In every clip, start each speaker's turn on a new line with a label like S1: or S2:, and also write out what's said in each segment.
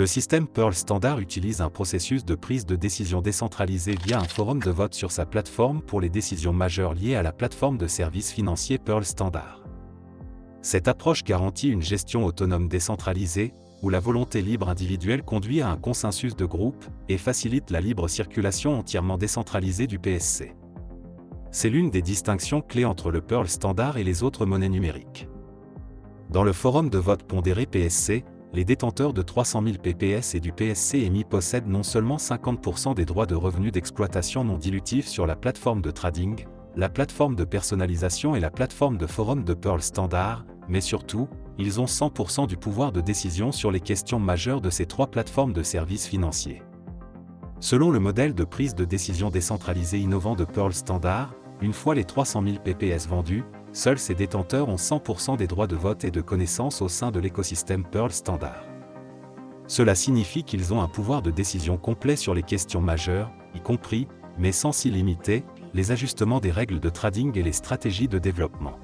S1: Le système Pearl Standard utilise un processus de prise de décision décentralisé via un forum de vote sur sa plateforme pour les décisions majeures liées à la plateforme de services financiers Pearl Standard. Cette approche garantit une gestion autonome décentralisée, où la volonté libre individuelle conduit à un consensus de groupe et facilite la libre circulation entièrement décentralisée du PSC. C'est l'une des distinctions clés entre le Pearl Standard et les autres monnaies numériques. Dans le forum de vote pondéré PSC, les détenteurs de 300 000 PPS et du PSC émis possèdent non seulement 50% des droits de revenus d'exploitation non dilutifs sur la plateforme de trading, la plateforme de personnalisation et la plateforme de forum de Pearl Standard, mais surtout, ils ont 100% du pouvoir de décision sur les questions majeures de ces trois plateformes de services financiers. Selon le modèle de prise de décision décentralisé innovant de Pearl Standard, une fois les 300 000 PPS vendus, seuls ces détenteurs ont 100% des droits de vote et de connaissance au sein de l'écosystème Pearl Standard. Cela signifie qu'ils ont un pouvoir de décision complet sur les questions majeures, y compris, mais sans s'y limiter, les ajustements des règles de trading et les stratégies de développement.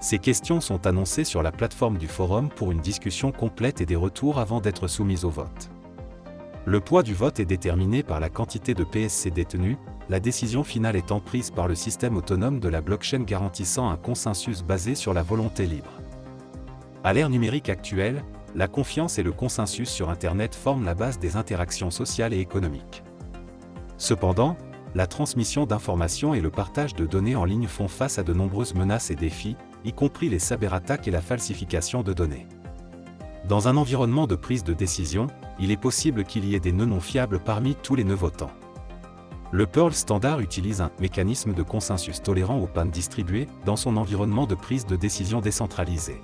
S1: Ces questions sont annoncées sur la plateforme du forum pour une discussion complète et des retours avant d'être soumises au vote. Le poids du vote est déterminé par la quantité de PSC détenus, la décision finale étant prise par le système autonome de la blockchain garantissant un consensus basé sur la volonté libre. À l'ère numérique actuelle, la confiance et le consensus sur Internet forment la base des interactions sociales et économiques. Cependant, la transmission d'informations et le partage de données en ligne font face à de nombreuses menaces et défis, y compris les cyberattaques et la falsification de données. Dans un environnement de prise de décision, il est possible qu'il y ait des nœuds non fiables parmi tous les nœuds votants. Le Pearl Standard utilise un mécanisme de consensus tolérant aux pannes distribuées dans son environnement de prise de décision décentralisé.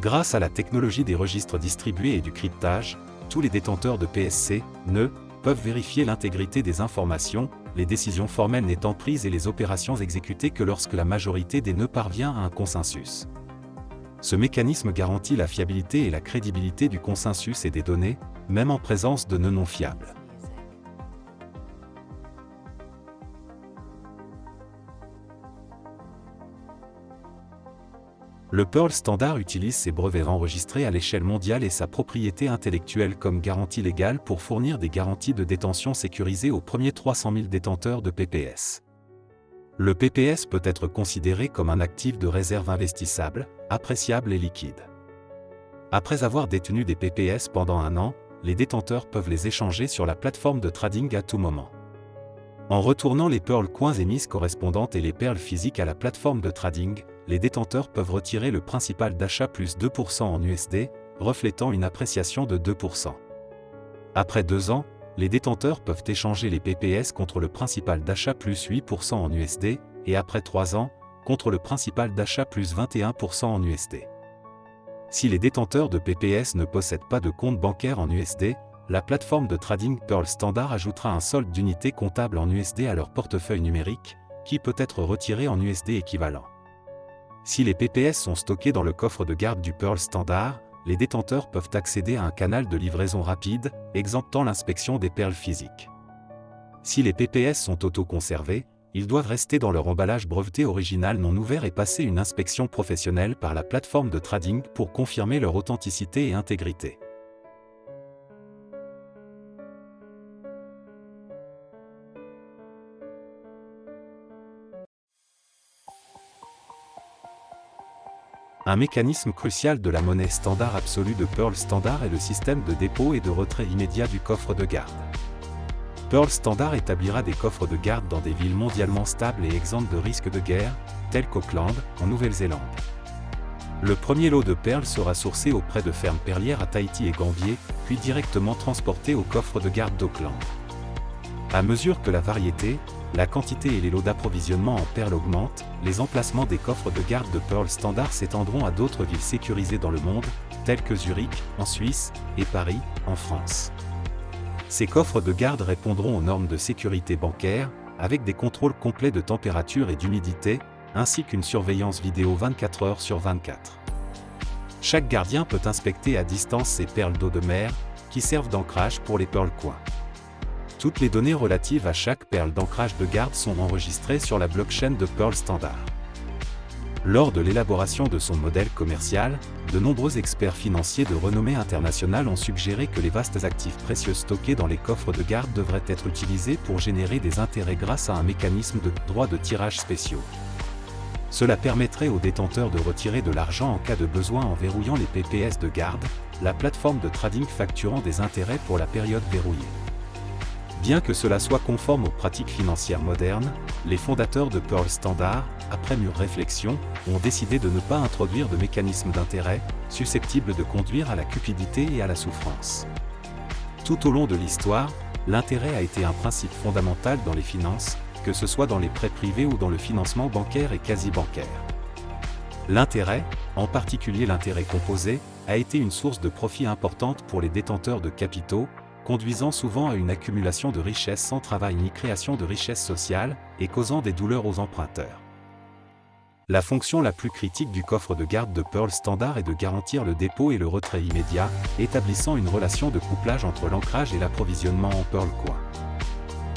S1: Grâce à la technologie des registres distribués et du cryptage, tous les détenteurs de PSC, nœuds, peuvent vérifier l'intégrité des informations, les décisions formelles n'étant prises et les opérations exécutées que lorsque la majorité des nœuds parvient à un consensus. Ce mécanisme garantit la fiabilité et la crédibilité du consensus et des données, même en présence de nœuds non fiables. Le Pearl Standard utilise ses brevets enregistrés à l'échelle mondiale et sa propriété intellectuelle comme garantie légale pour fournir des garanties de détention sécurisées aux premiers 300 000 détenteurs de PPS. Le PPS peut être considéré comme un actif de réserve investissable, appréciable et liquide. Après avoir détenu des PPS pendant un an, les détenteurs peuvent les échanger sur la plateforme de trading à tout moment. En retournant les Pearl Coins émises correspondantes et les perles physiques à la plateforme de trading, les détenteurs peuvent retirer le principal d'achat plus 2% en USD, reflétant une appréciation de 2%. Après 2 ans, les détenteurs peuvent échanger les PPS contre le principal d'achat plus 8% en USD, et après 3 ans, contre le principal d'achat plus 21% en USD. Si les détenteurs de PPS ne possèdent pas de compte bancaire en USD, la plateforme de trading Pearl Standard ajoutera un solde d'unités comptables en USD à leur portefeuille numérique, qui peut être retiré en USD équivalent. Si les PPS sont stockés dans le coffre de garde du Pearl Standard, les détenteurs peuvent accéder à un canal de livraison rapide, exemptant l'inspection des perles physiques. Si les PPS sont auto-conservés, ils doivent rester dans leur emballage breveté original non ouvert et passer une inspection professionnelle par la plateforme de trading pour confirmer leur authenticité et intégrité. Un mécanisme crucial de la monnaie standard absolue de Pearl Standard est le système de dépôt et de retrait immédiat du coffre de garde. Pearl Standard établira des coffres de garde dans des villes mondialement stables et exemptes de risques de guerre, telles qu'Auckland, en Nouvelle-Zélande. Le premier lot de perles sera sourcé auprès de fermes perlières à Tahiti et Gambier, puis directement transporté au coffre de garde d'Auckland. À mesure que la variété, la quantité et les lots d'approvisionnement en perles augmentent, les emplacements des coffres de garde de Pearl Standard s'étendront à d'autres villes sécurisées dans le monde, telles que Zurich, en Suisse, et Paris, en France. Ces coffres de garde répondront aux normes de sécurité bancaire, avec des contrôles complets de température et d'humidité, ainsi qu'une surveillance vidéo 24 heures sur 24. Chaque gardien peut inspecter à distance ces perles d'eau de mer, qui servent d'ancrage pour les Pearl Coins. Toutes les données relatives à chaque perle d'ancrage de garde sont enregistrées sur la blockchain de Pearl Standard. Lors de l'élaboration de son modèle commercial, de nombreux experts financiers de renommée internationale ont suggéré que les vastes actifs précieux stockés dans les coffres de garde devraient être utilisés pour générer des intérêts grâce à un mécanisme de droits de tirage spéciaux. Cela permettrait aux détenteurs de retirer de l'argent en cas de besoin en verrouillant les PPS de garde, la plateforme de trading facturant des intérêts pour la période verrouillée. Bien que cela soit conforme aux pratiques financières modernes, les fondateurs de Pearl Standard, après mûre réflexion, ont décidé de ne pas introduire de mécanisme d'intérêt, susceptible de conduire à la cupidité et à la souffrance. Tout au long de l'histoire, l'intérêt a été un principe fondamental dans les finances, que ce soit dans les prêts privés ou dans le financement bancaire et quasi-bancaire. L'intérêt, en particulier l'intérêt composé, a été une source de profit importante pour les détenteurs de capitaux, conduisant souvent à une accumulation de richesses sans travail ni création de richesse sociale, et causant des douleurs aux emprunteurs. La fonction la plus critique du coffre de garde de Pearl Standard est de garantir le dépôt et le retrait immédiat, établissant une relation de couplage entre l'ancrage et l'approvisionnement en Pearl Coin.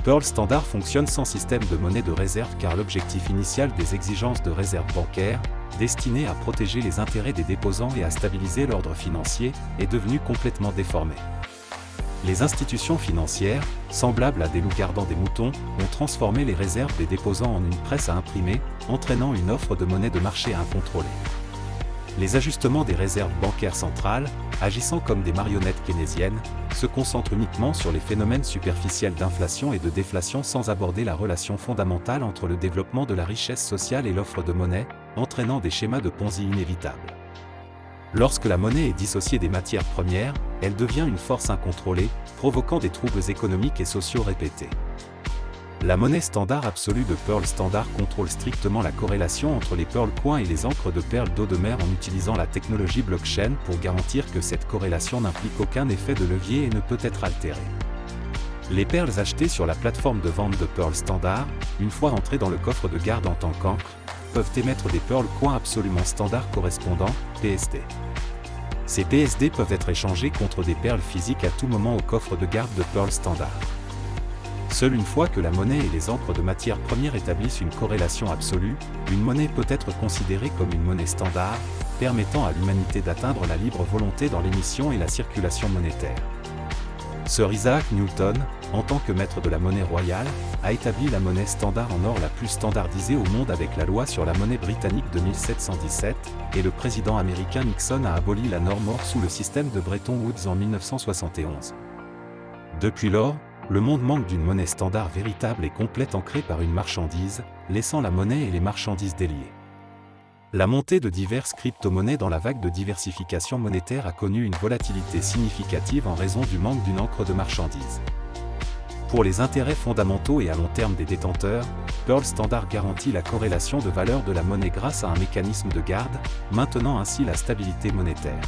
S1: Pearl Standard fonctionne sans système de monnaie de réserve car l'objectif initial des exigences de réserve bancaire, destiné à protéger les intérêts des déposants et à stabiliser l'ordre financier, est devenu complètement déformé. Les institutions financières, semblables à des loups gardant des moutons, ont transformé les réserves des déposants en une presse à imprimer, entraînant une offre de monnaie de marché incontrôlée. Les ajustements des réserves bancaires centrales, agissant comme des marionnettes keynésiennes, se concentrent uniquement sur les phénomènes superficiels d'inflation et de déflation sans aborder la relation fondamentale entre le développement de la richesse sociale et l'offre de monnaie, entraînant des schémas de Ponzi inévitables. Lorsque la monnaie est dissociée des matières premières, elle devient une force incontrôlée, provoquant des troubles économiques et sociaux répétés. La monnaie standard absolue de Pearl Standard contrôle strictement la corrélation entre les Pearl Coins et les encres de perles d'eau de mer en utilisant la technologie blockchain pour garantir que cette corrélation n'implique aucun effet de levier et ne peut être altérée. Les perles achetées sur la plateforme de vente de Pearl Standard, une fois entrées dans le coffre de garde en tant qu'encre, peuvent émettre des Pearl Coins absolument standards correspondants, PSD. Ces PSD peuvent être échangés contre des perles physiques à tout moment au coffre de garde de Pearl Standard. Seule une fois que la monnaie et les encres de matière première établissent une corrélation absolue, une monnaie peut être considérée comme une monnaie standard, permettant à l'humanité d'atteindre la libre volonté dans l'émission et la circulation monétaire. Sir Isaac Newton, en tant que maître de la monnaie royale, a établi la monnaie standard en or la plus standardisée au monde avec la loi sur la monnaie britannique de 1717, et le président américain Nixon a aboli la norme or sous le système de Bretton Woods en 1971. Depuis lors, le monde manque d'une monnaie standard véritable et complète ancrée par une marchandise, laissant la monnaie et les marchandises déliées. La montée de diverses crypto-monnaies dans la vague de diversification monétaire a connu une volatilité significative en raison du manque d'une encre de marchandises. Pour les intérêts fondamentaux et à long terme des détenteurs, Pearl Standard garantit la corrélation de valeur de la monnaie grâce à un mécanisme de garde, maintenant ainsi la stabilité monétaire.